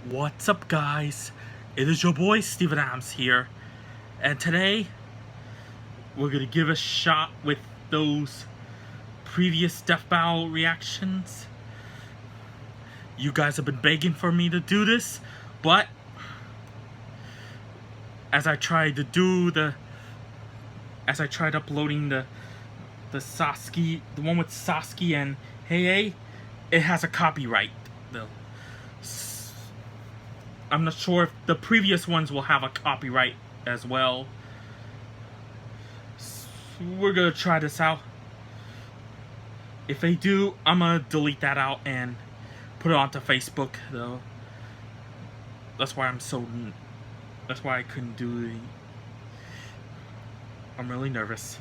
What's up, guys? It is your boy Steven Adams here, and today we're gonna give a shot with those previous Death Battle reactions. You guys have been begging for me to do this, but as I tried uploading the Sasuke, the one with Sasuke and Hey, it has a copyright though. I'm not sure if the previous ones will have a copyright as well. So we're gonna try this out. If they do, I'm gonna delete that out and put it onto Facebook though. That's why I couldn't do the... I'm really nervous.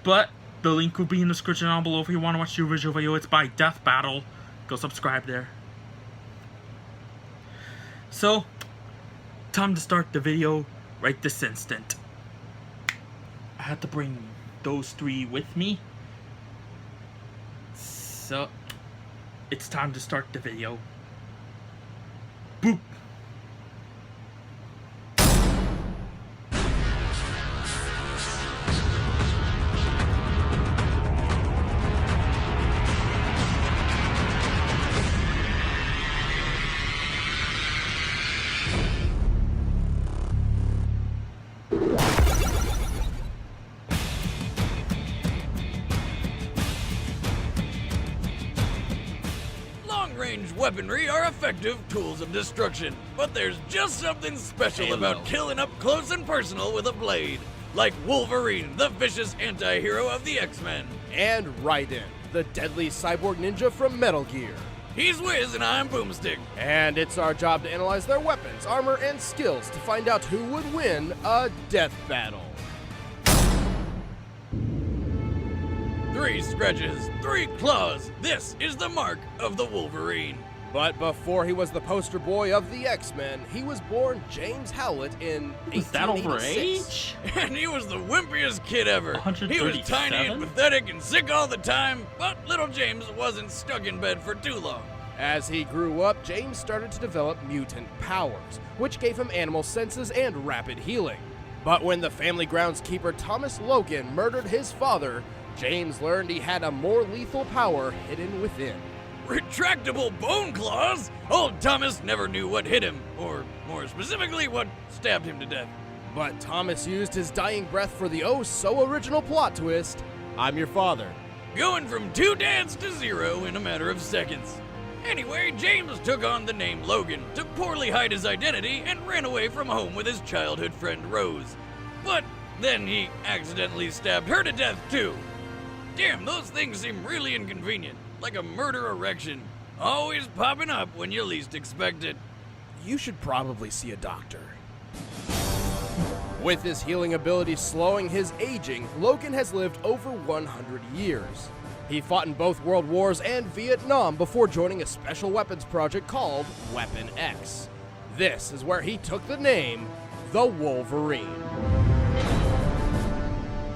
But the link will be in the description down below if you want to watch the original video. It's by Death Battle. Go subscribe there. So, time to start the video right this instant. I had to bring those three with me. So, it's time to start the video. Boop! Long-range weaponry are effective tools of destruction, but there's just something special about killing up close and personal with a blade. Like Wolverine, the vicious anti-hero of the X-Men. And Raiden, the deadly cyborg ninja from Metal Gear. He's Wiz and I'm Boomstick. And it's our job to analyze their weapons, armor, and skills to find out who would win a death battle. 3 scratches, 3 claws. This is the mark of the Wolverine. But before he was the poster boy of the X-Men, he was born James Howlett in 1886. Is that over age? And he was the wimpiest kid ever. He was 137? tiny and pathetic and sick all the time, but little James wasn't stuck in bed for too long. As he grew up, James started to develop mutant powers, which gave him animal senses and rapid healing. But when the family groundskeeper Thomas Logan murdered his father, James learned he had a more lethal power hidden within. Retractable bone claws? Old Thomas never knew what hit him, or more specifically, what stabbed him to death. But Thomas used his dying breath for the oh-so-original plot twist: I'm your father. Going from 2 dads to 0 in a matter of seconds. Anyway, James took on the name Logan to poorly hide his identity and ran away from home with his childhood friend Rose. But then he accidentally stabbed her to death too. Damn, those things seem really inconvenient, like a murder erection, always popping up when you least expect it. You should probably see a doctor. With his healing ability slowing his aging, Logan has lived over 100 years. He fought in both World Wars and Vietnam before joining a special weapons project called Weapon X. This is where he took the name, the Wolverine.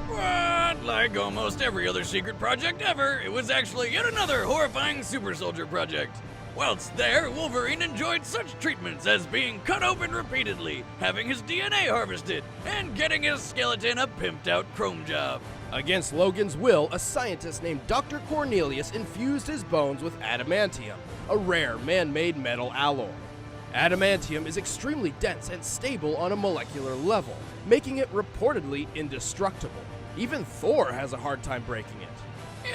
But like almost every other secret project ever, it was actually yet another horrifying super soldier project. Whilst there, Wolverine enjoyed such treatments as being cut open repeatedly, having his DNA harvested, and getting his skeleton a pimped out chrome job. Against Logan's will, a scientist named Dr. Cornelius infused his bones with adamantium, a rare man-made metal alloy. Adamantium is extremely dense and stable on a molecular level, making it reportedly indestructible. Even Thor has a hard time breaking it.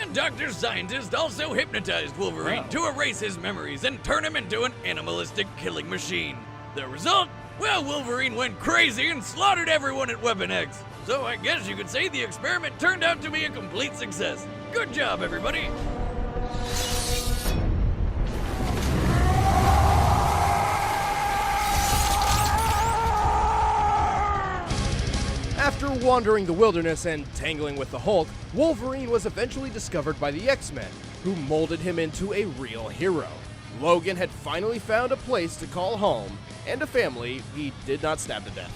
And Dr. Scientist also hypnotized Wolverine to erase his memories and turn him into an animalistic killing machine. The result? Well, Wolverine went crazy and slaughtered everyone at Weapon X. So I guess you could say the experiment turned out to be a complete success. Good job, everybody! After wandering the wilderness and tangling with the Hulk, Wolverine was eventually discovered by the X-Men, who molded him into a real hero. Logan had finally found a place to call home, and a family he did not stab to death.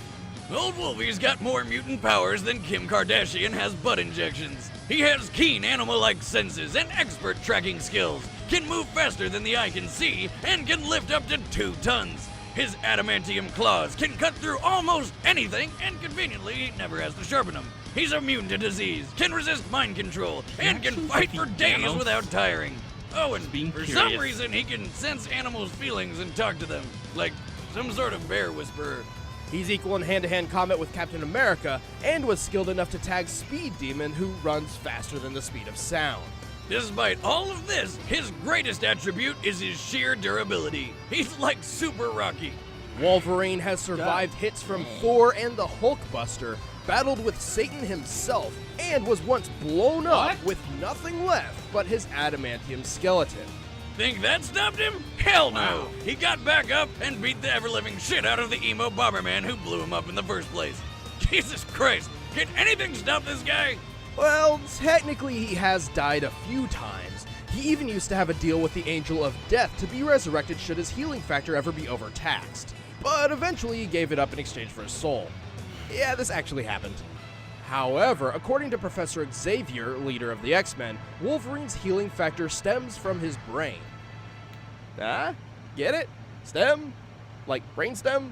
Old Wolvie's got more mutant powers than Kim Kardashian has butt injections. He has keen animal-like senses and expert tracking skills, can move faster than the eye can see, and can lift up to 2 tons. His adamantium claws can cut through almost anything, and conveniently, he never has to sharpen them. He's immune to disease, can resist mind control, and can fight for days without tiring. Oh, and for some reason, he can sense animals' feelings and talk to them, like some sort of bear whisperer. He's equal in hand-to-hand combat with Captain America, and was skilled enough to tag Speed Demon, who runs faster than the speed of sound. Despite all of this, his greatest attribute is his sheer durability. He's like Super Rocky. Wolverine has survived hits from Thor and the Hulkbuster, battled with Satan himself, and was once blown up with nothing left but his adamantium skeleton. Think that stopped him? Hell no! He got back up and beat the ever-living shit out of the emo Bomberman who blew him up in the first place. Jesus Christ, can anything stop this guy? Well, technically he has died a few times. He even used to have a deal with the Angel of Death to be resurrected should his healing factor ever be overtaxed. But eventually he gave it up in exchange for his soul. Yeah, this actually happened. However, according to Professor Xavier, leader of the X-Men, Wolverine's healing factor stems from his brain. Get it? Stem? Like brainstem?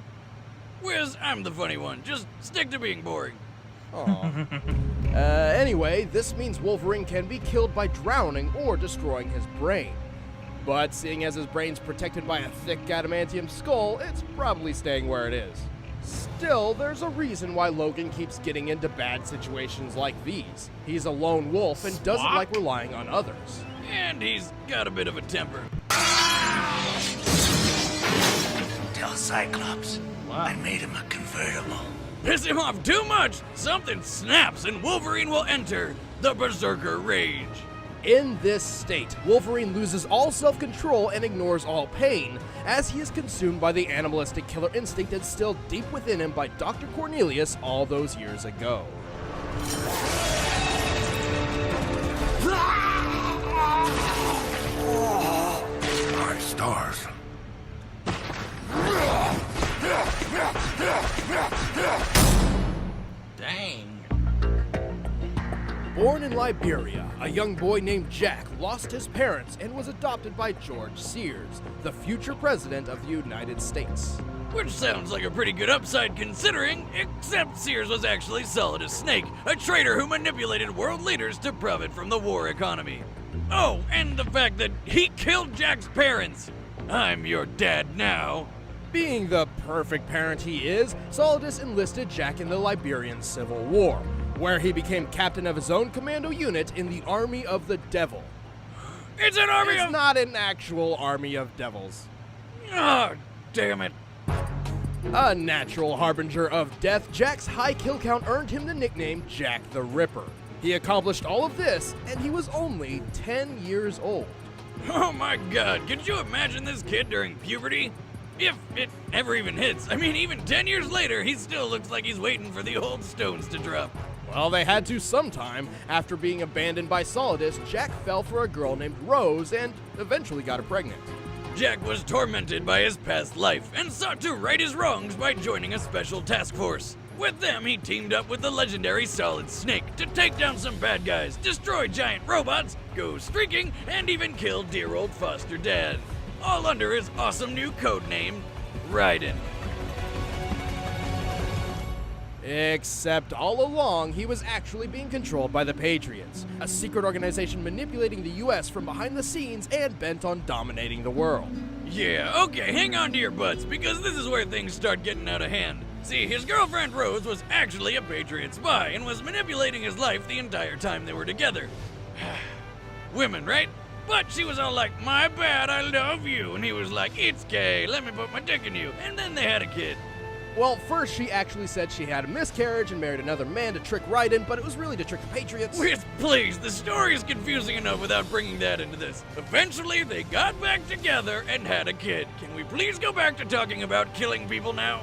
Wiz, I'm the funny one. Just stick to being boring. Aw. Anyway, this means Wolverine can be killed by drowning or destroying his brain. But seeing as his brain's protected by a thick adamantium skull, it's probably staying where it is. Still, there's a reason why Logan keeps getting into bad situations like these. He's a lone wolf and doesn't like relying on others. And he's got a bit of a temper. Tell Cyclops I made him a convertible. Piss him off too much, something snaps and Wolverine will enter the Berserker Rage. In this state, Wolverine loses all self-control and ignores all pain, as he is consumed by the animalistic killer instinct instilled deep within him by Dr. Cornelius all those years ago. My stars. Dang. Born in Liberia, a young boy named Jack lost his parents and was adopted by George Sears, the future president of the United States. Which sounds like a pretty good upside considering, except Sears was actually Solid as Snake, a traitor who manipulated world leaders to profit from the war economy. Oh, and the fact that he killed Jack's parents. I'm your dad now. Being the perfect parent he is, Solidus enlisted Jack in the Liberian Civil War, where he became captain of his own commando unit in the Army of the Devil. It's an army It's of... not an actual army of devils. Oh, damn it. A natural harbinger of death, Jack's high kill count earned him the nickname Jack the Ripper. He accomplished all of this, and he was only 10 years old. Oh my god, could you imagine this kid during puberty? If it ever even hits. I mean, even 10 years later, he still looks like he's waiting for the old stones to drop. Well, they had to sometime. After being abandoned by Solidus, Jack fell for a girl named Rose and eventually got her pregnant. Jack was tormented by his past life and sought to right his wrongs by joining a special task force. With them, he teamed up with the legendary Solid Snake to take down some bad guys, destroy giant robots, go streaking, and even kill dear old foster dad. All under his awesome new code name, Raiden. Except all along, he was actually being controlled by the Patriots, a secret organization manipulating the US from behind the scenes and bent on dominating the world. Yeah, okay, hang on to your butts, because this is where things start getting out of hand. See, his girlfriend Rose was actually a Patriot spy and was manipulating his life the entire time they were together. Women, right? But she was all like, my bad, I love you. And he was like, it's gay, let me put my dick in you. And then they had a kid. Well, first she actually said she had a miscarriage and married another man to trick Raiden, but it was really to trick the Patriots. Wiz, please, the story is confusing enough without bringing that into this. Eventually, they got back together and had a kid. Can we please go back to talking about killing people now?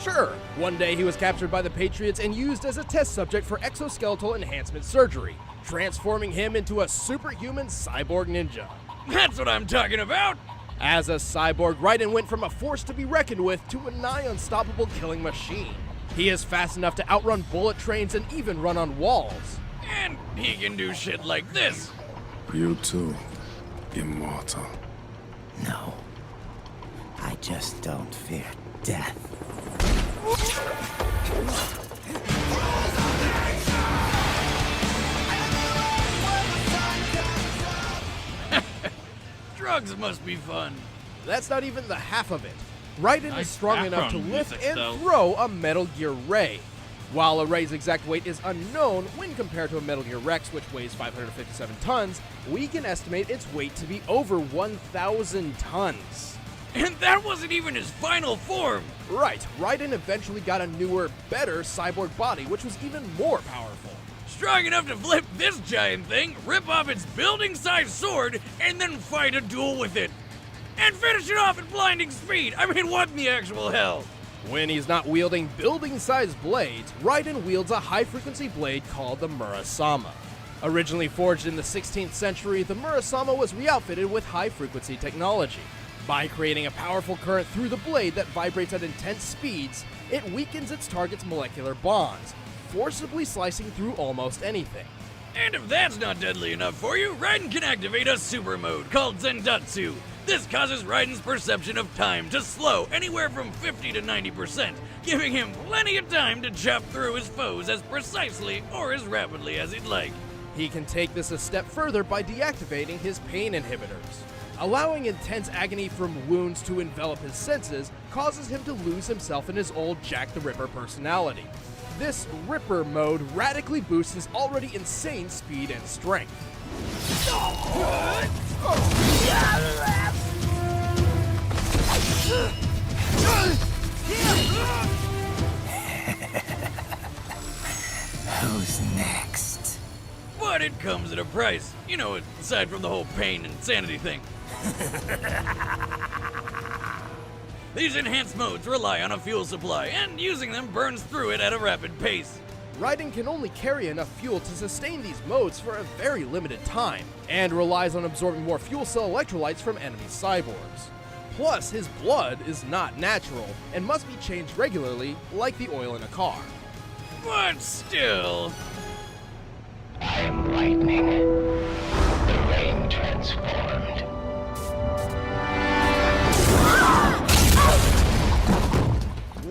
Sure. One day he was captured by the Patriots and used as a test subject for exoskeletal enhancement surgery, transforming him into a superhuman cyborg ninja. That's what I'm talking about! As a cyborg, Raiden went from a force to be reckoned with to a nigh unstoppable killing machine. He is fast enough to outrun bullet trains and even run on walls. And he can do shit like this. You too, immortal. No. I just don't fear death. Drugs must be fun. That's not even the half of it. Raiden is Nice strong enough to background lift music, and though. throw a Metal Gear Ray. While a Ray's exact weight is unknown when compared to a Metal Gear Rex, which weighs 557 tons, we can estimate its weight to be over 1,000 tons. And that wasn't even his final form. Right, Raiden eventually got a newer, better cyborg body, which was even more powerful. Strong enough to flip this giant thing, rip off its building-sized sword, and then fight a duel with it. And finish it off at blinding speed. I mean, what in the actual hell? When he's not wielding building-sized blades, Raiden wields a high-frequency blade called the Murasama. Originally forged in the 16th century, the Murasama was re-outfitted with high-frequency technology. By creating a powerful current through the blade that vibrates at intense speeds, it weakens its target's molecular bonds, forcibly slicing through almost anything. And if that's not deadly enough for you, Raiden can activate a super mode called Zendatsu. This causes Raiden's perception of time to slow anywhere from 50 to 90%, giving him plenty of time to chop through his foes as precisely or as rapidly as he'd like. He can take this a step further by deactivating his pain inhibitors. Allowing intense agony from wounds to envelop his senses causes him to lose himself in his old Jack the Ripper personality. This Ripper mode radically boosts his already insane speed and strength. Who's next? But it comes at a price. You know, aside from the whole pain and sanity thing. These enhanced modes rely on a fuel supply, and using them burns through it at a rapid pace. Raiden can only carry enough fuel to sustain these modes for a very limited time, and relies on absorbing more fuel cell electrolytes from enemy cyborgs. Plus, his blood is not natural, and must be changed regularly, like the oil in a car. But still... I am lightning. The rain transformed.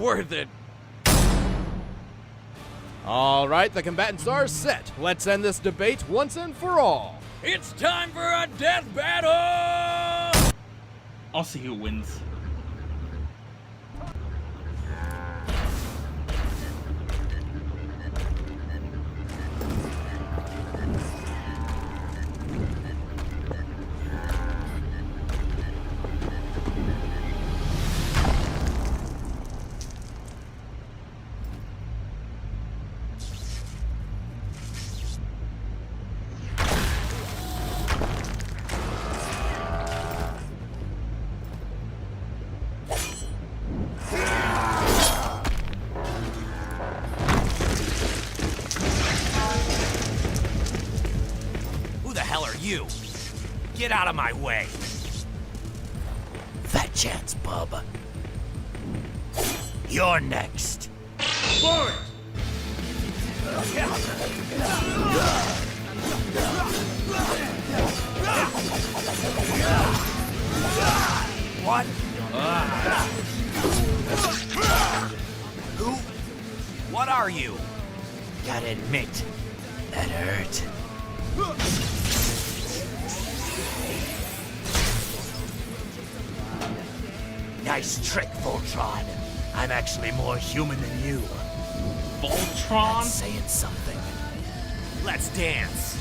worth it. Alright, the combatants are set. Let's end this debate once and for all. It's time for a death battle! I'll see who wins. Who the hell are you? Get out of my way! Fat chance, bub. You're next. What? Who? What are you? Gotta admit, that hurt. Nice trick, Voltron. I'm actually more human than you. Voltron? That's saying something. Let's dance.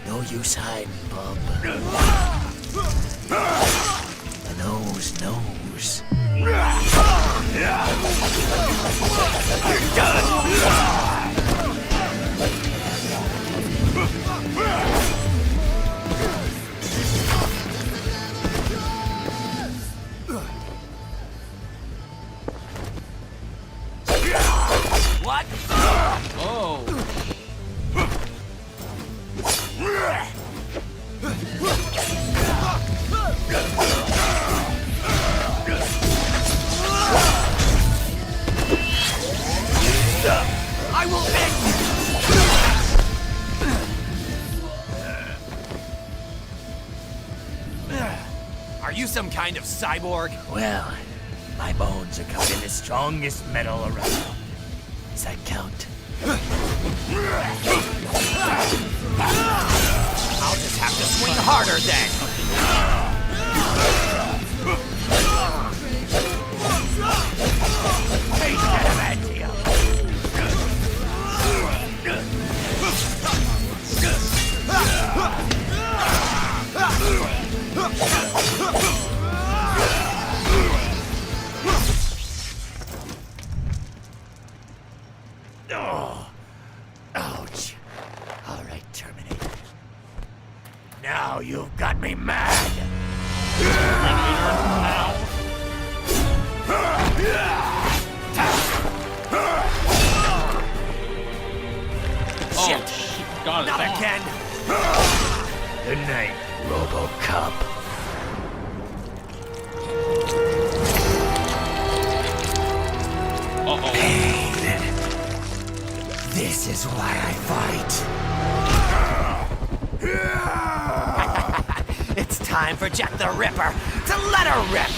No use hiding, bub. The nose knows. What? Oh. I will end you! Are you some kind of cyborg? Well, my bones are covered in the strongest metal around. Does that count? I'll just have to swing harder then. Face adamantium. Oh, ouch. All right, Terminator. Now you've got me mad. Shit! God, Not again! Good night, RoboCop. Pain. This is why I fight. It's time for Jack the Ripper to let her rip!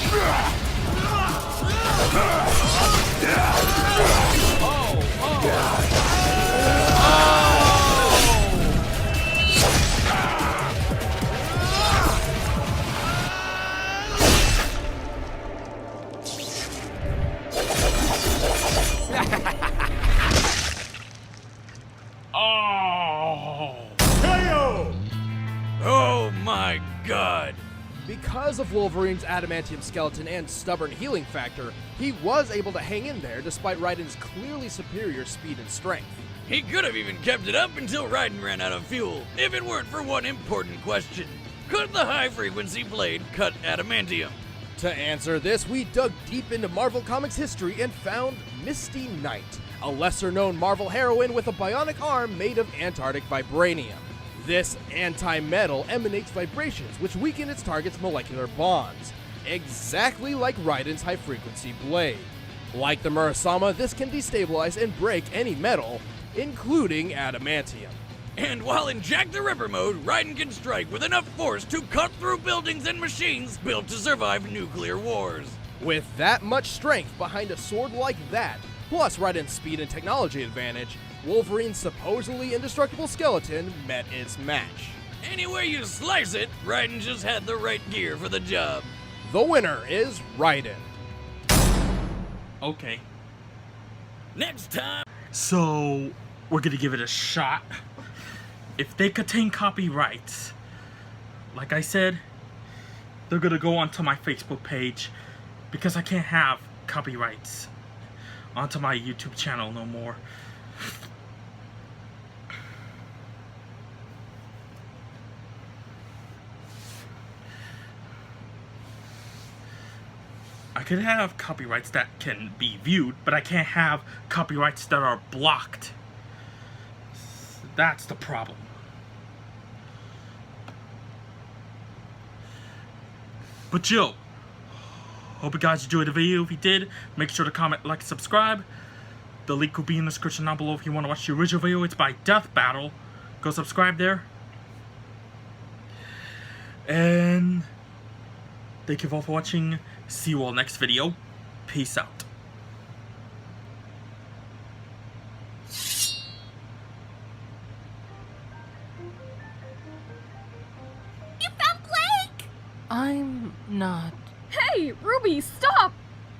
Oh my god! Because of Wolverine's adamantium skeleton and stubborn healing factor, he was able to hang in there despite Raiden's clearly superior speed and strength. He could have even kept it up until Raiden ran out of fuel, if it weren't for one important question. Could the high-frequency blade cut adamantium? To answer this, we dug deep into Marvel Comics history and found Misty Knight, a lesser-known Marvel heroine with a bionic arm made of Antarctic vibranium. This anti-metal emanates vibrations which weaken its target's molecular bonds, exactly like Raiden's high-frequency blade. Like the Murasama, this can destabilize and break any metal, including adamantium. And while in Jack the Ripper mode, Raiden can strike with enough force to cut through buildings and machines built to survive nuclear wars. With that much strength behind a sword like that, plus Raiden's speed and technology advantage, Wolverine's supposedly indestructible skeleton met its match. Any way you slice it, Raiden just had the right gear for the job. The winner is Raiden. Okay. Next time... So, we're gonna give it a shot. If they contain copyrights, like I said, they're gonna go onto my Facebook page because I can't have copyrights onto my YouTube channel no more. I could have copyrights that can be viewed, but I can't have copyrights that are blocked. That's the problem. But yo, hope you guys enjoyed the video. If you did, make sure to comment, like, subscribe. The link will be in the description down below if you want to watch the original video. It's by Death Battle. Go subscribe there. And thank you all for watching. See you all next video. Peace out. You found Blake! I'm not. Hey, Ruby, stop!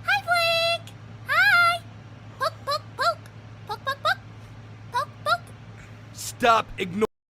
Hi, Blake! Hi! Poke, poke, poke! Poke, poke, poke! Poke, poke! Stop ignoring